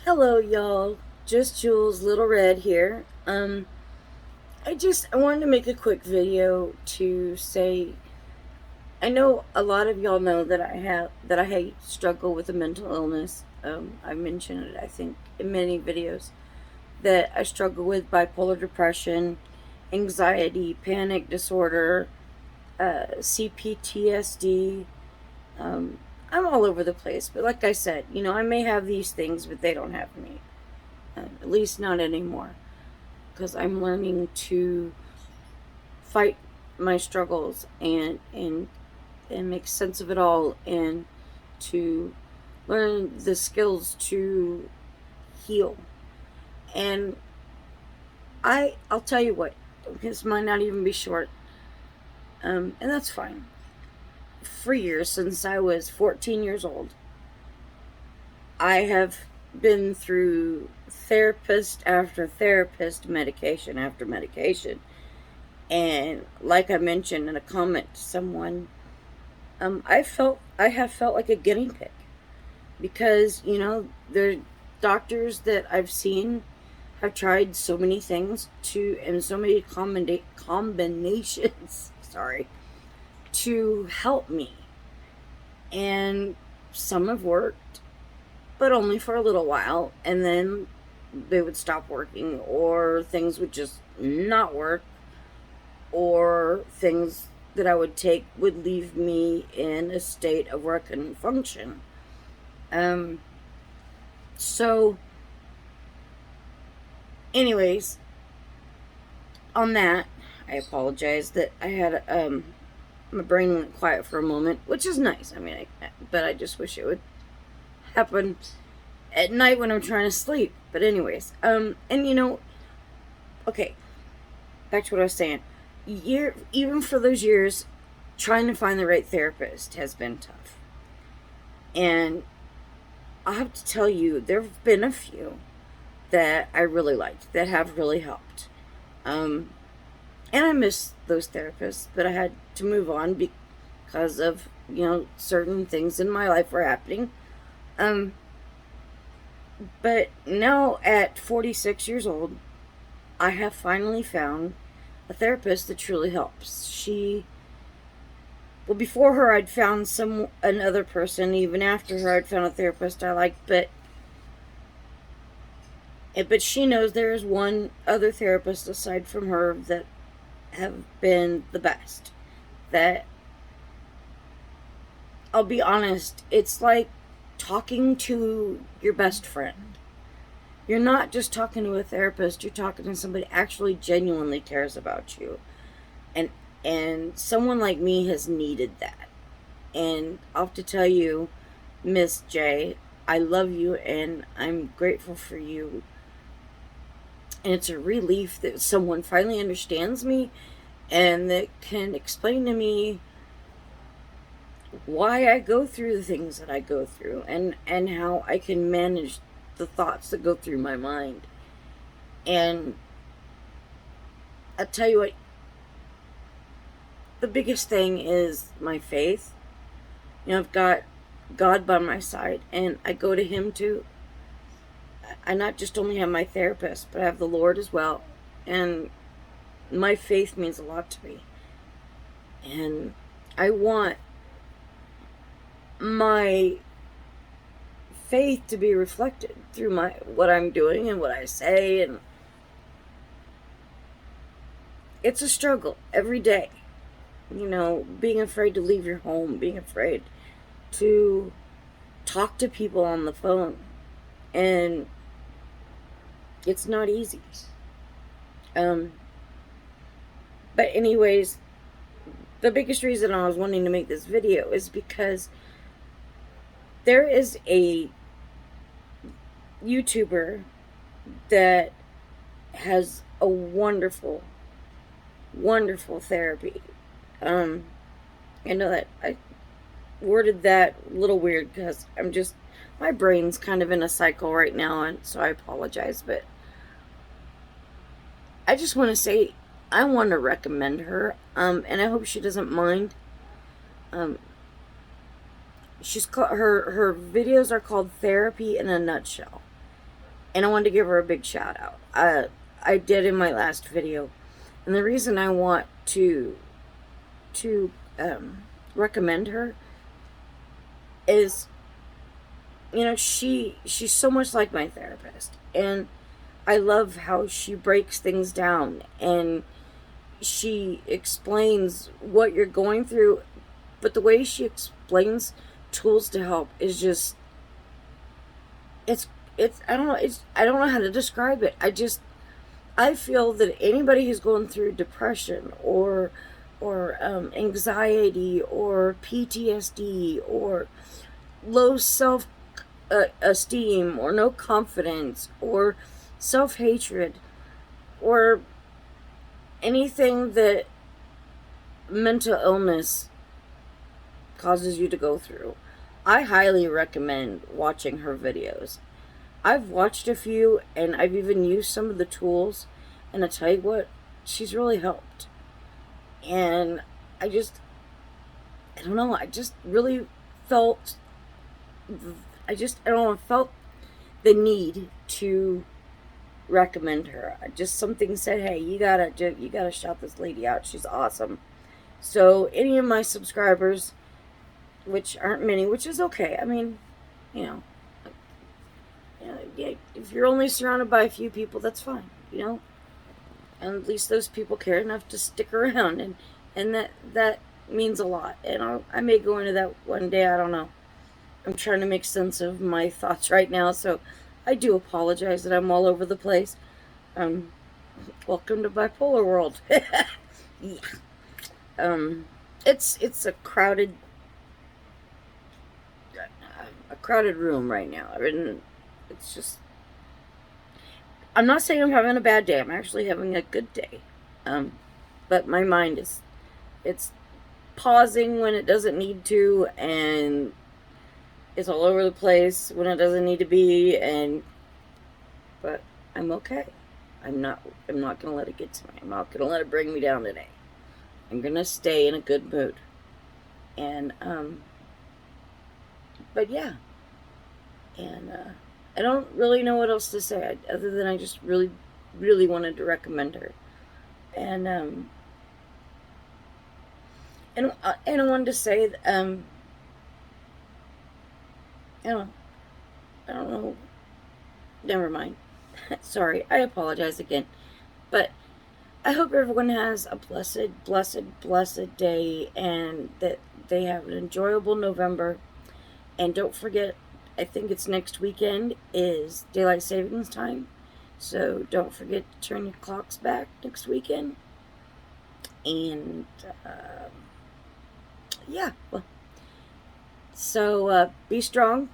Hello, y'all. Just Jules, Little Red here. I wanted to make a quick video to say I know a lot of y'all know that I struggle with a mental illness. I mentioned it, I think, in many videos that I struggle with bipolar depression, anxiety, panic disorder, CPTSD. I'm all over the place, but like I said, I may have these things, but they don't have me. At least not anymore, because I'm learning to fight my struggles and make sense of it all, and to learn the skills to heal. And I'll tell you what, this might not even be short, and that's fine. For years, since I was 14 years old, I have been through therapist after therapist, medication after medication. And like I mentioned in a comment to someone, I have felt like a guinea pig, because the doctors that I've seen have tried so many things to and so many combinations, sorry, to help me, and some have worked, but only for a little while, and then they would stop working, or things would just not work, or things that I would take would leave me in a state of where I couldn't function. Um, so, anyways, on that, I apologize that I had my brain went quiet for a moment, which is nice. I mean, but I just wish it would happen at night when I'm trying to sleep. But anyways, and okay, back to what I was saying. Even for those years, trying to find the right therapist has been tough. And I have to tell you, there have been a few that I really liked that have really helped. Um, and I miss those therapists, but I had to move on because of certain things in my life were happening. Um, but now at 46 years old, I have finally found a therapist that truly helps. Well, before her, I'd found another person. Even after her, I'd found a therapist I liked, but she knows there is one other therapist aside from her that have been the best. That, I'll be honest, it's like talking to your best friend. You're not just talking to a therapist, you're talking to somebody who actually genuinely cares about you. And someone like me has needed that. And I'll have to tell you, Miss J, I love you and I'm grateful for you. And it's a relief that someone finally understands me and that can explain to me why I go through the things that I go through, and how I can manage the thoughts that go through my mind. And I'll tell you what, the biggest thing is my faith. I've got God by my side, and I go to Him too. I not just only have my therapist, but I have the Lord as well. And my faith means a lot to me. And I want my faith to be reflected through what I'm doing and what I say. And it's a struggle every day. Being afraid to leave your home, being afraid to talk to people on the phone. And it's not easy. Um, but anyways, the biggest reason I was wanting to make this video is because there is a YouTuber that has a wonderful, wonderful therapy. I know that I worded that a little weird because my brain's kind of in a cycle right now, and so I apologize, but I just want to say I want to recommend her, and I hope she doesn't mind. Um, her videos are called Therapy in a Nutshell, and I wanted to give her a big shout out. I did in my last video, and the reason I want to recommend her is, you know, she's so much like my therapist, and I love how she breaks things down and she explains what you're going through, but the way she explains tools to help is just, it's I don't know, I don't know how to describe it. I feel that anybody who's going through depression or anxiety or PTSD or low self esteem or no confidence or self-hatred or anything that mental illness causes you to go through, I highly recommend watching her videos. I've watched a few and I've even used some of the tools, and I tell you what, she's really helped. And I don't know, I just really felt, I don't know, felt the need to recommend her. Just something said, hey, you gotta shout this lady out. She's awesome. So any of my subscribers, which aren't many, which is okay. I mean, you know, if you're only surrounded by a few people, that's fine. You know, and at least those people care enough to stick around, and that means a lot. And I may go into that one day. I don't know. I'm trying to make sense of my thoughts right now, so I do apologize that I'm all over the place. Welcome to Bipolar World. Yeah. It's a crowded room right now. I mean, it's just, I'm not saying I'm having a bad day. I'm actually having a good day. But my mind it's pausing when it doesn't need to, and it's all over the place when it doesn't need to be, but I'm okay. I'm not gonna let it get to me. I'm not gonna let it bring me down today. I'm gonna stay in a good mood. And but yeah. And I don't really know what else to say other than I just really, really wanted to recommend her. And I wanted to say that, I don't know. Never mind. Sorry, I apologize again. But I hope everyone has a blessed, blessed, blessed day, and that they have an enjoyable November. And don't forget, I think it's next weekend is Daylight Savings Time. So don't forget to turn your clocks back next weekend. And, yeah, well, so be strong,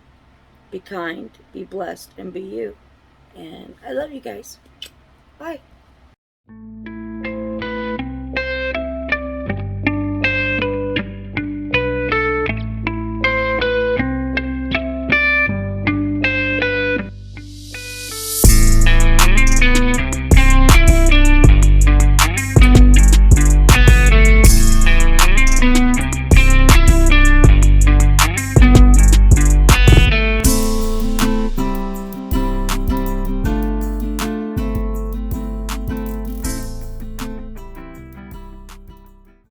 be kind, be blessed, and be you. And I love you guys. Bye.